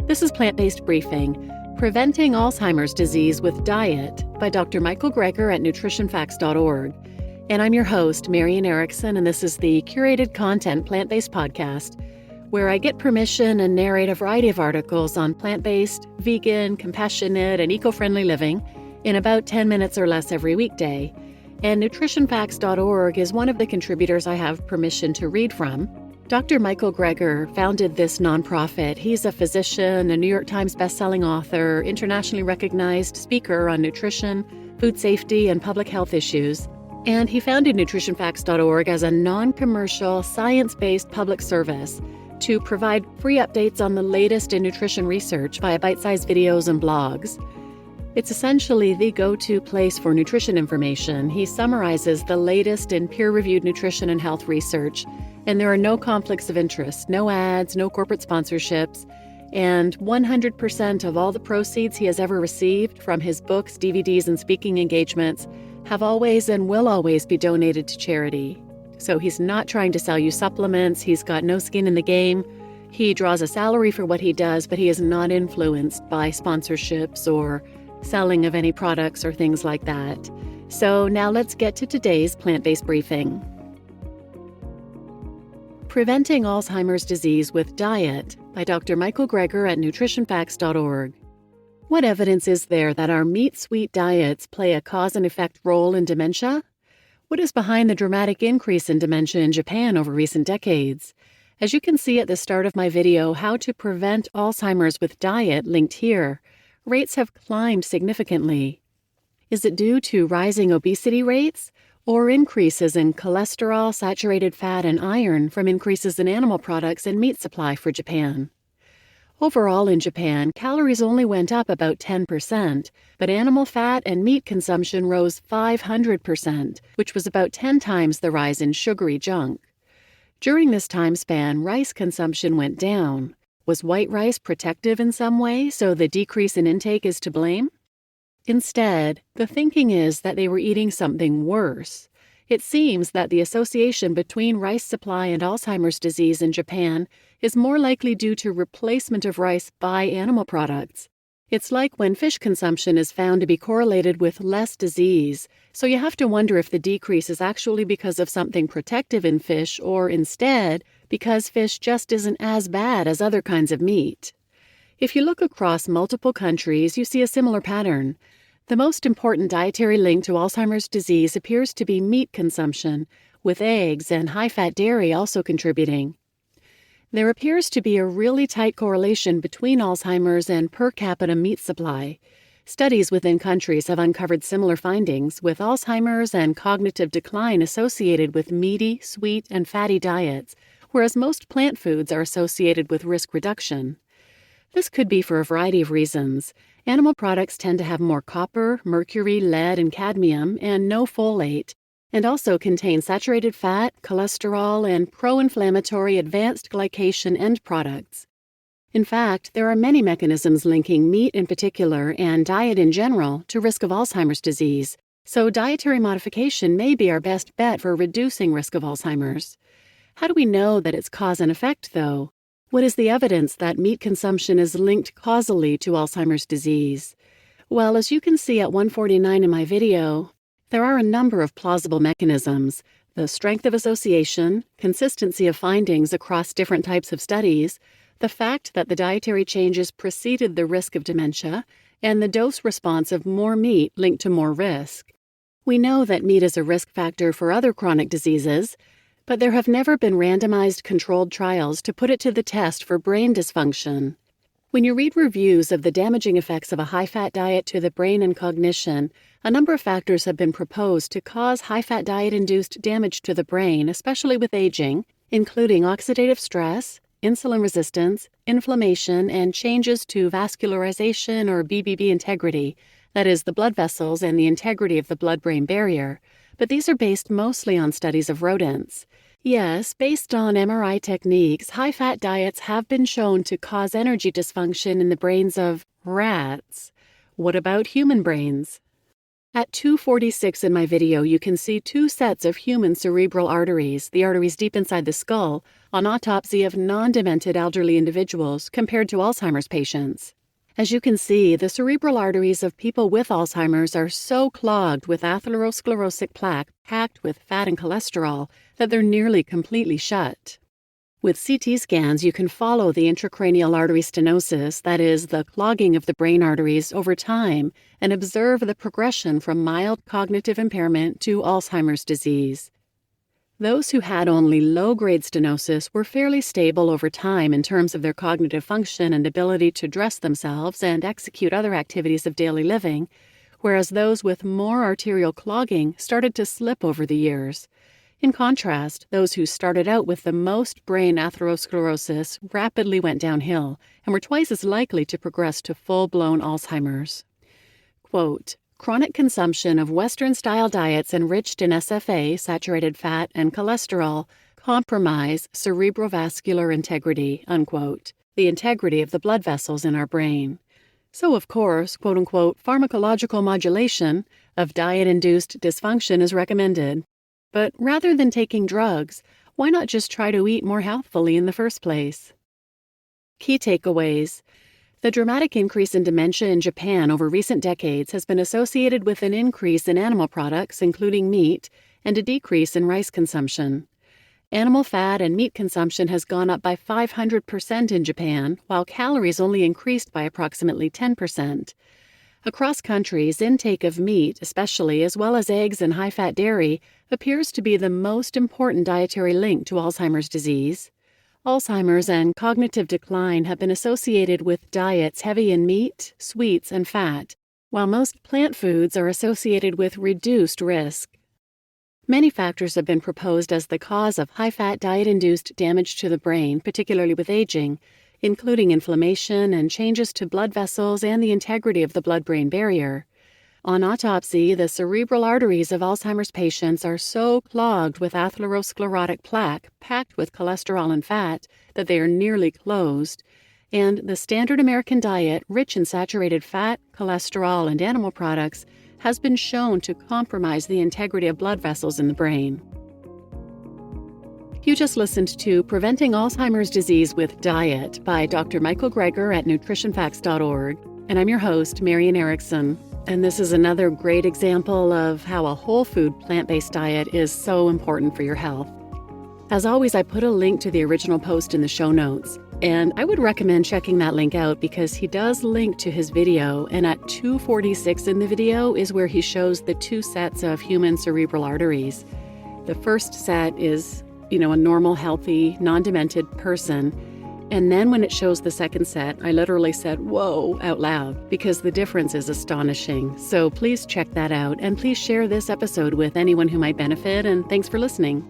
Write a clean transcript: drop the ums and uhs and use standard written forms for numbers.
This is Plant-Based Briefing, Preventing Alzheimer's Disease with Diet by Dr. Michael Greger at nutritionfacts.org. And I'm your host, Marian Erickson, and this is the curated content Plant-Based podcast, where I get permission and narrate a variety of articles on plant-based, vegan, compassionate, and eco-friendly living in about 10 minutes or less every weekday. And nutritionfacts.org is one of the contributors I have permission to read from. Dr. Michael Greger founded this nonprofit. He's a physician, a New York Times bestselling author, internationally recognized speaker on nutrition, food safety, and public health issues. And he founded nutritionfacts.org as a non-commercial, science-based public service to provide free updates on the latest in nutrition research via bite-sized videos and blogs. It's essentially the go-to place for nutrition information. He summarizes the latest in peer-reviewed nutrition and health research, and there are no conflicts of interest, no ads, no corporate sponsorships, and 100% of all the proceeds he has ever received from his books, DVDs, and speaking engagements have always and will always be donated to charity. So he's not trying to sell you supplements, he's got no skin in the game. He draws a salary for what he does, but he is not influenced by sponsorships or selling of any products or things like that. So now let's get to today's plant-based briefing. Preventing Alzheimer's Disease with Diet by Dr. Michael Greger at nutritionfacts.org. What evidence is there that our meat-sweet diets play a cause and effect role in dementia? What is behind the dramatic increase in dementia in Japan over recent decades? As you can see at the start of my video, How to Prevent Alzheimer's with Diet, linked here, rates have climbed significantly. Is it due to rising obesity rates or increases in cholesterol, saturated fat, and iron from increases in animal products and meat supply for Japan? Overall in Japan, calories only went up about 10%, but animal fat and meat consumption rose 500%, which was about 10 times the rise in sugary junk. During this time span, rice consumption went down. Was white rice protective in some way, so the decrease in intake is to blame? Instead, the thinking is that they were eating something worse. It seems that the association between rice supply and Alzheimer's disease in Japan is more likely due to replacement of rice by animal products. It's like when fish consumption is found to be correlated with less disease, so you have to wonder if the decrease is actually because of something protective in fish or instead because fish just isn't as bad as other kinds of meat. If you look across multiple countries, you see a similar pattern. The most important dietary link to Alzheimer's disease appears to be meat consumption, with eggs and high-fat dairy also contributing. There appears to be a really tight correlation between Alzheimer's and per capita meat supply. Studies within countries have uncovered similar findings, with Alzheimer's and cognitive decline associated with meaty, sweet, and fatty diets, whereas most plant foods are associated with risk reduction. This could be for a variety of reasons. Animal products tend to have more copper, mercury, lead, and cadmium, and no folate, and also contain saturated fat, cholesterol, and pro-inflammatory advanced glycation end products. In fact, there are many mechanisms linking meat in particular and diet in general to risk of Alzheimer's disease, so dietary modification may be our best bet for reducing risk of Alzheimer's. How do we know that it's cause and effect, though? What is the evidence that meat consumption is linked causally to Alzheimer's disease? Well, as you can see at 149 in my video, there are a number of plausible mechanisms: the strength of association, consistency of findings across different types of studies, the fact that the dietary changes preceded the risk of dementia, and the dose response of more meat linked to more risk. We know that meat is a risk factor for other chronic diseases, but there have never been randomized controlled trials to put it to the test for brain dysfunction. When you read reviews of the damaging effects of a high-fat diet to the brain and cognition, a number of factors have been proposed to cause high-fat diet-induced damage to the brain, especially with aging, including oxidative stress, insulin resistance, inflammation, and changes to vascularization or BBB integrity, that is, the blood vessels and the integrity of the blood-brain barrier. But these are based mostly on studies of rodents. Yes, based on MRI techniques, high-fat diets have been shown to cause energy dysfunction in the brains of rats. What about human brains? At 246 in my video, you can see two sets of human cerebral arteries, the arteries deep inside the skull, on autopsy of non-demented elderly individuals compared to Alzheimer's patients. As you can see, the cerebral arteries of people with Alzheimer's are so clogged with atherosclerosic plaque packed with fat and cholesterol that they're nearly completely shut. With CT scans, you can follow the intracranial artery stenosis, that is, the clogging of the brain arteries, over time and observe the progression from mild cognitive impairment to Alzheimer's disease. Those who had only low-grade stenosis were fairly stable over time in terms of their cognitive function and ability to dress themselves and execute other activities of daily living, whereas those with more arterial clogging started to slip over the years. In contrast, those who started out with the most brain atherosclerosis rapidly went downhill and were twice as likely to progress to full-blown Alzheimer's. Quote, "Chronic consumption of Western-style diets enriched in SFA, saturated fat, and cholesterol compromise cerebrovascular integrity," unquote, the integrity of the blood vessels in our brain. So, of course, quote-unquote, "pharmacological modulation of diet-induced dysfunction is recommended." But rather than taking drugs, why not just try to eat more healthfully in the first place? Key takeaways. The dramatic increase in dementia in Japan over recent decades has been associated with an increase in animal products, including meat, and a decrease in rice consumption. Animal fat and meat consumption has gone up by 500% in Japan, while calories only increased by approximately 10%. Across countries, intake of meat, especially, as well as eggs and high-fat dairy, appears to be the most important dietary link to Alzheimer's disease. Alzheimer's and cognitive decline have been associated with diets heavy in meat, sweets, and fat, while most plant foods are associated with reduced risk. Many factors have been proposed as the cause of high-fat diet-induced damage to the brain, particularly with aging, including inflammation and changes to blood vessels and the integrity of the blood-brain barrier. On autopsy, the cerebral arteries of Alzheimer's patients are so clogged with atherosclerotic plaque packed with cholesterol and fat that they are nearly closed, and the standard American diet, rich in saturated fat, cholesterol, and animal products, has been shown to compromise the integrity of blood vessels in the brain. You just listened to Preventing Alzheimer's Disease with Diet by Dr. Michael Greger at nutritionfacts.org, and I'm your host, Marian Erickson. And this is another great example of how a whole food plant-based diet is so important for your health. As always, I put a link to the original post in the show notes, and I would recommend checking that link out because he does link to his video, and at 246 in the video is where he shows the two sets of human cerebral arteries. The first set is, a normal, healthy, non-demented person. And then when it shows the second set, I literally said, "Whoa," out loud, because the difference is astonishing. So please check that out, and please share this episode with anyone who might benefit, and thanks for listening.